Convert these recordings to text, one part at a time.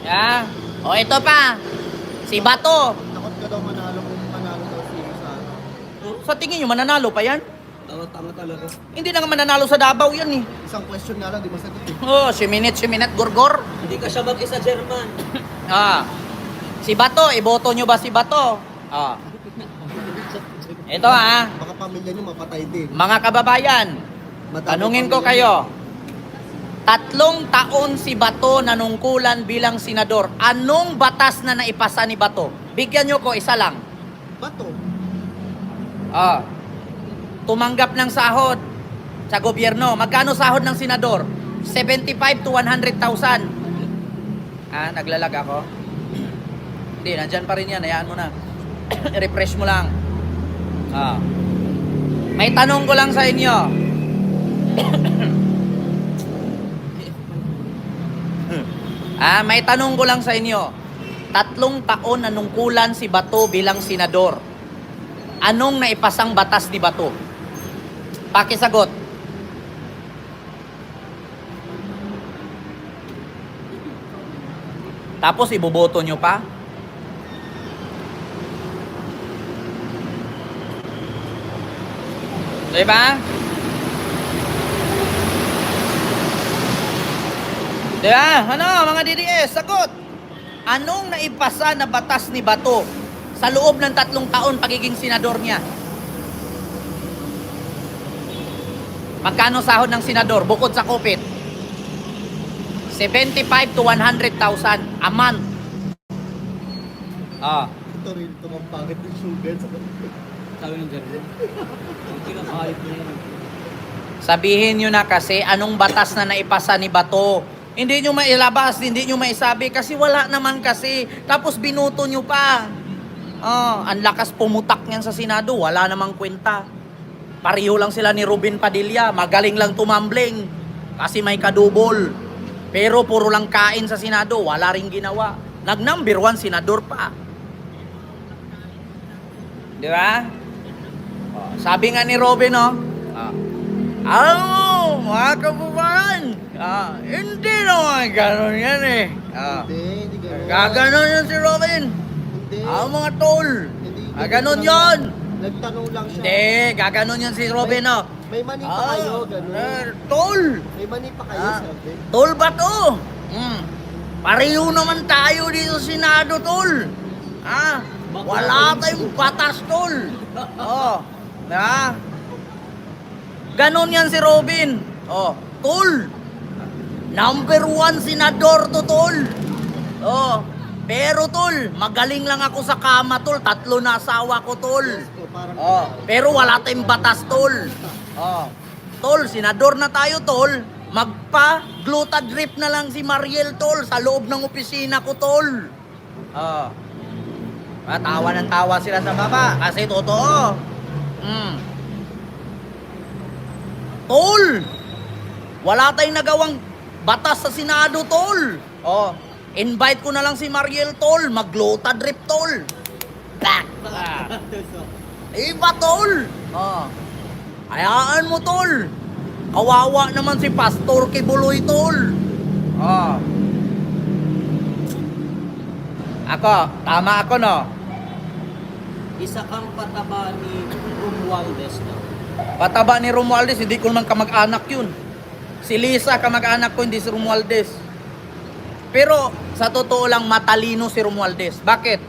Yeah. O ito pa. Si Bato. Takot ka daw manalo kung manalo daw si Sara. Sa tingin nyo, mananalo pa yan? Tama talaga. Hindi na nga mananalo sa Davao yan eh. Isang question nga lang, di masagot eh. Oh, si Minute, Gurgor. Hindi ka siya mag-isa, German. Ah. Si Bato, iboto nyo ba si Bato? Ah. Ito ah, Baka pamilya niyo mapatay din. mga kababayan, Madami tanungin ko pamilya kayo. 3 taon si Bato nanungkulan bilang senador. Anong batas na naipasa ni Bato? Bigyan nyo ko isa lang. niyo. Bato. Ah. Tumanggap ng sahod sa gobyerno. Magkano sahod ng senador? 75 to 100,000. Ah, naglalag ako. Hindi, nandyan pa rin yan. Hayaan mo na. Refresh mo lang. Ah. May tanong ko lang sa inyo. May tanong ko lang sa inyo. 3 taon nanungkulan si Bato bilang senador. Anong naipasang batas ni Bato? Pakisagot. Tapos iboboto nyo pa? Diba? Diba? Ano, mga DDS, sagot. Anong naipasa na batas ni Bato sa loob ng 3 taon pagiging senador niya? Magkano sahod ng senador bukod sa kupit? 75 to 100,000 a month. Ah. Ito rin, ito ang pangit ng sugar. Sabi ng German. Hindi ka kahit mo yan. Sabihin nyo na kasi anong batas na naipasa ni Bato. Hindi nyo mailabas, hindi nyo maisabi kasi wala naman kasi. Tapos binuto nyo pa. Oh, ang lakas pumutak niyan sa Senado, wala namang kwenta. Pareho lang sila ni Ruben Padilla, magaling lang tumambling kasi may kadubol. Pero puro lang kain sa Senado, wala ring ginawa. Nag-number 1 senador pa. Di ba? Oh, sabi nga ni Robin, no? Alam mo, mga kababayan, hindi naman gano'n yan eh. Hindi gano'n. Gaganon yan si Robin. Hindi. Mga tol. Hindi Ganon lang yon. Nagtanong lang siya. Hindi, gaganon yan si Robin, no? May mani pa kayo, gano'n. Tol. May mani pa kayo, sabi. Tol ba to? Pareho naman tayo dito sa Senado, tol. Wala tayong batas, tol. Oh, na. Ganon yan si Robin. Oh, tol. Number 1 senador to, tol. Oh, pero tol, magaling lang ako sa kama, tol. 3 na asawa ko, tol. Parang Oh, pero wala tayong batas, tol. Oh. Tol, senador na tayo, tol. Magpa-glutadrip na lang si Mariel, tol, sa loob ng opisina ko, tol. Oh. Tawa ng tawa sila sa baba kasi totoo. Tol, wala tayong nagawang batas sa Senado, tol. Oh, invite ko na lang si Mariel, tol. Mag-glutadrip, tol. Black. Iba, tol. Oh. Hayaan mo, tol. Kawawa naman si Pastor Kibuloy, tol. Oh. Ako, tama ako, no? Isa kang pataba ni Romualdez na. Pataba ni Romualdez, hindi ko naman kamag-anak yun. Si Lisa, kamag-anak ko, hindi si Romualdez. Pero, sa totoo lang, matalino si Romualdez. Bakit?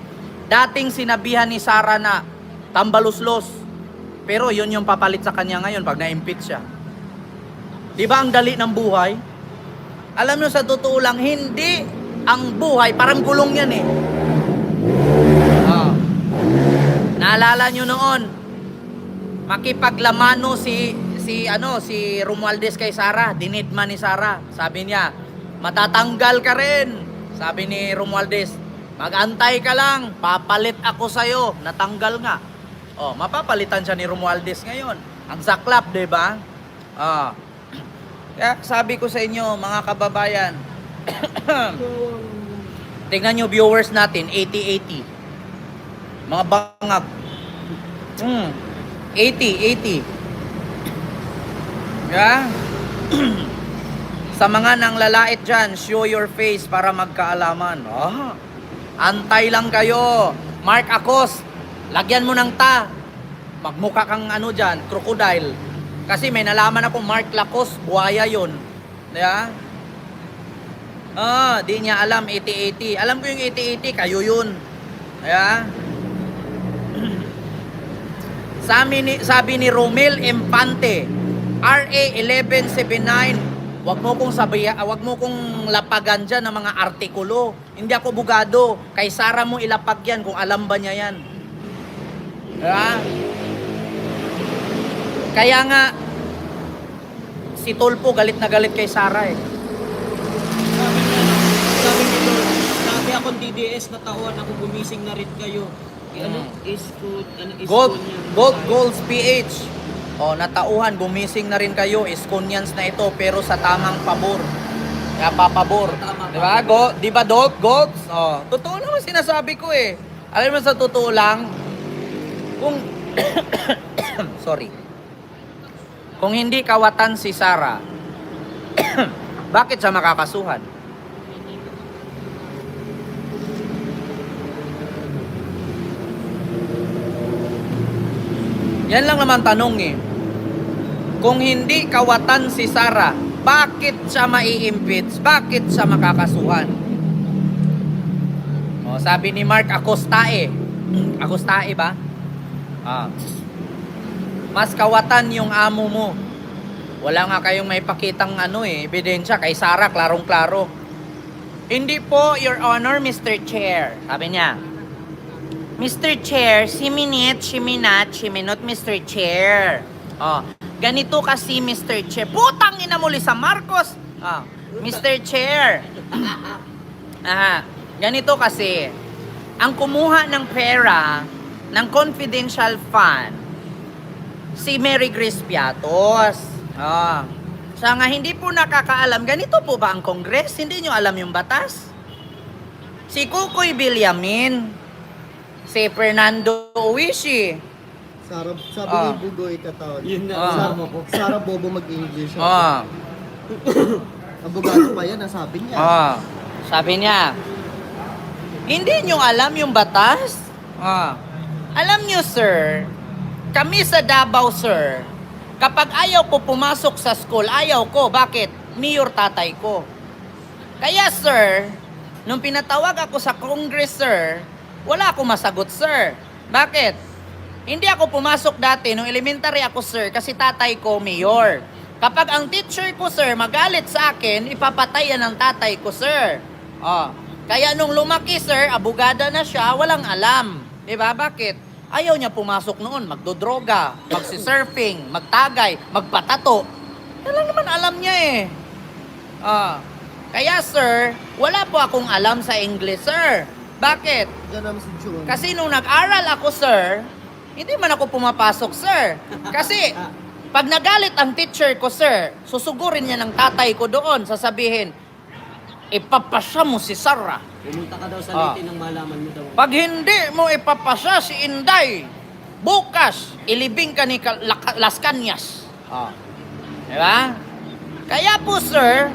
Dating sinabihan ni Sara na tambaluslos. Pero yun yung papalit sa kanya ngayon pag na-impeach siya. Di ba ang dali ng buhay? Alam nyo, sa totoo lang, hindi ang buhay, parang gulong yan eh. Naalala nyo noon, makipaglamano si Romualdez kay Sara, dinidma ni Sara. Sabi niya, matatanggal ka rin. Sabi ni Romualdez, mag-antay ka lang, papalit ako sa'yo. Natanggal nga. Oh, mapapalitan siya ni Romualdez ngayon. Ang saklap, 'di ba? Kaya sabi ko sa inyo, mga kababayan, tingnan nyo viewers natin, 80-80. Mga bangag. 80-80. Yeah? Sa mga nang lalait dyan, show your face para magkaalaman. Antay lang kayo. Mark Akos, lagyan mo ng ta. Magmukha kang ano dyan, crocodile. Kasi may nalaman ako, Mark Lacos, buhaya yun. Diba? Di niya alam, 80-80. Alam ko yung 80-80, kayo yun. Diba? Sabi ni Romel Empante, RA 1179, wag mo kong lapagan dyan ng mga artikulo. Hindi ako bugado. Kay Sara mo ilapag yan kung alam ba niya yan. Diba? Kaya nga, si Tulpo galit na galit kay Sara eh. Sabi nito, dati akong DDS na taon, ako gumising na rin kayo. Ano? Goals PH. Natauhan, gumising na rin kayo. Iskonyans na ito, pero sa tamang pabor. Kaya papabor. Diba? Diba, Goals? Totoo naman sinasabi ko eh. Alam mo sa totoo lang, kung sorry. Kung hindi kawatan si Sara, bakit siya makakasuhan? Yan lang naman tanong eh. Kung hindi kawatan si Sara, bakit siya mai-impeach? Bakit siya makakasuhan? Sabi ni Mark Acostae. Acostae ba? Mas kawatan yung amo mo. Wala nga kayong may pakitang ebidensya. Kay Sara, klarong-klaro. Hindi po, Your Honor, Mr. Chair. Sabi niya, Mr. Chair, siminit, siminot, Mr. Chair. Ganito kasi, Mr. Chair. Putang ina muli sa Marcos. Mr. Chair. Ganito kasi, ang kumuha ng pera ng confidential fund, si Mary Grace Piatos. Siya nga hindi po nakakaalam. Ganito po ba ang Congress? Hindi nyo alam yung batas? Si Kukoy Villamin, si Fernando Uwishi. Sabi ni Bugoy Kataon. Yun na, mo ko. Sara Bobo mag-English. Abogado pa yan, sabi niya. Sabi niya, hindi nyo alam yung batas? Alam nyo, sir, kami sa Davao, sir, kapag ayaw ko pumasok sa school, ayaw ko. Bakit? Mayor tatay ko. Kaya, sir, nung pinatawag ako sa Congress, sir, wala akong masagot, sir. Bakit? Hindi ako pumasok dati nung elementary ako, sir, kasi tatay ko, mayor. Kapag ang teacher ko, sir, magalit sa akin, ipapatay yan ng tatay ko, sir. Kaya nung lumaki, sir, abogada na siya, walang alam. Diba? Bakit? Ayaw niya pumasok noon, magdodroga, magsisurfing, magtagay, magpatato. Yan lang naman alam niya eh. Kaya sir, wala po akong alam sa English, sir. Bakit? Ganun si June. Kasi nung nag-aral ako, sir, hindi man ako pumapasok, sir. Kasi, pag nagalit ang teacher ko, sir, susugurin niya ng tatay ko doon, sasabihin, ipapasya mo si Sara. Pumunta ka daw sa Leyte nang malaman mo daw. Pag hindi mo ipapasya si Inday, bukas, ilibing ka ni Las Cañas. Diba? Kaya po, sir,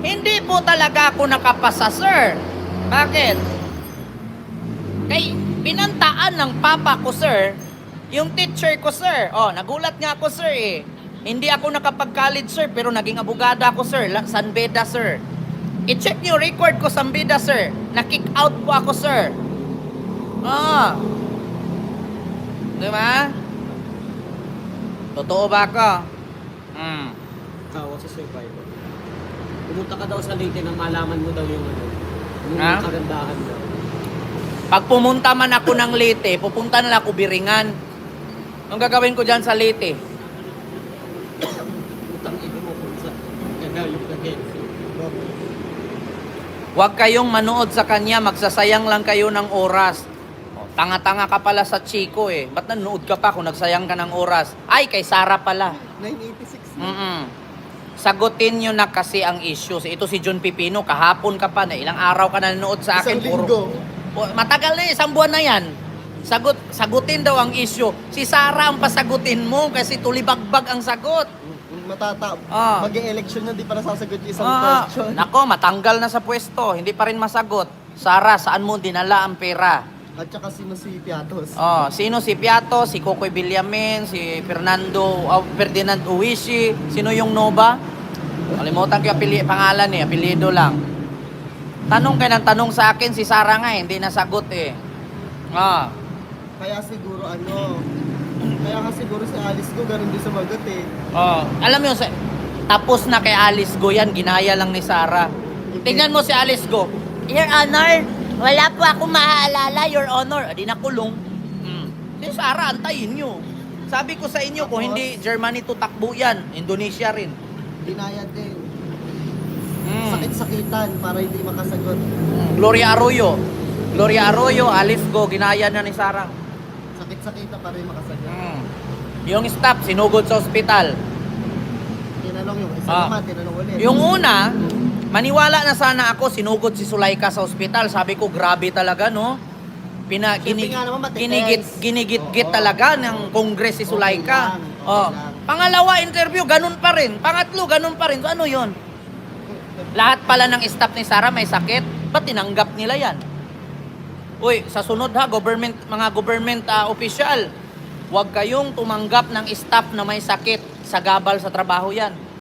hindi po talaga ako nakapasa, sir. Bakit? Kay pinantaan ng papa ko, sir, yung teacher ko, sir. Nagulat nga ako, sir, eh. Hindi ako nakapag-college, sir, pero naging abogada ako, sir. San Beda, sir. I-check niyo record ko sa Beda, sir. Na-kick out po ako, sir. Diba? Totoo ba ako? Tawa sa survivor. Pumunta ka daw sa Leyte nang malaman mo daw yung Ha? kagandahan daw. Pag pumunta man ako ng Leyte, pupunta na ako Biringan. Anong gagawin ko dyan sa Leyte? Utang ito mo kung sa gagawin ka Huwag kayong manood sa kanya, magsasayang lang kayo ng oras. Tanga-tanga ka pala sa Chico eh. Ba't nanood ka pa kung nagsayang ka ng oras? Ay, kay Sara pala. 986. Sagutin nyo na kasi ang issues. Ito si John Pipino, kahapon ka pa na, ilang araw ka na nanood sa akin. Isang linggo. Matagal na, isang buwan na yan. Sagutin daw ang issue. Si Sara ang pasagutin mo kasi tulibagbag ang sagot. mag-e-election na, di pa nasasagot yung isang Ah, question. nako, matanggal na sa pwesto, hindi pa rin masagot. Sara, saan mo dinala ang pera? At saka sino si Piatos? Oh, sino si Piato, si Kokoy Villamin, si Ferdinand Uwishi, sino yung Nova? Kalimutan ko yung pangalan apelyido lang. Tanong kayo ng tanong sa akin, si Sara nga hindi nasagot eh. Ah, Kaya siguro kaya nga siguro si Alice Go ganun din sumagot eh. oh. Alam mo yun, tapos na kay Alice Go yan, ginaya lang ni Sara. Tingnan mo si Alice Go. Your Honor, wala po ako maaalala, Your Honor. Adi nakulong. Si Sara, antayin nyo. Sabi ko sa inyo, kung hindi Germany tutakbo yan, Indonesia rin. Dinaya din. Sakit-sakitan para hindi makasagot. Gloria Arroyo, Alice Go, ginaya na ni Sara. Sakit-sakitan para hindi makasagot. Yung staff, sinugod sa ospital. Tinanong yung isa Ah. naman, tinanong ulit. Yung una, maniwala na sana ako, sinugod si Sulaika sa ospital. Sabi ko, grabe talaga, no? Siyempre nga naman, matitense. Ginigit-git Oo. talaga ng Congress si Sulaika. Okay Oh. lang. Pangalawa, interview, ganun pa rin. Pangatlo, ganun pa rin. So, ano yon? Lahat pala ng staff ni Sara may sakit. Ba't tinanggap nila yan? Uy, sa sunod ha, mga government official, huwag kayong tumanggap ng staff na may sakit sa gabal sa trabaho yan.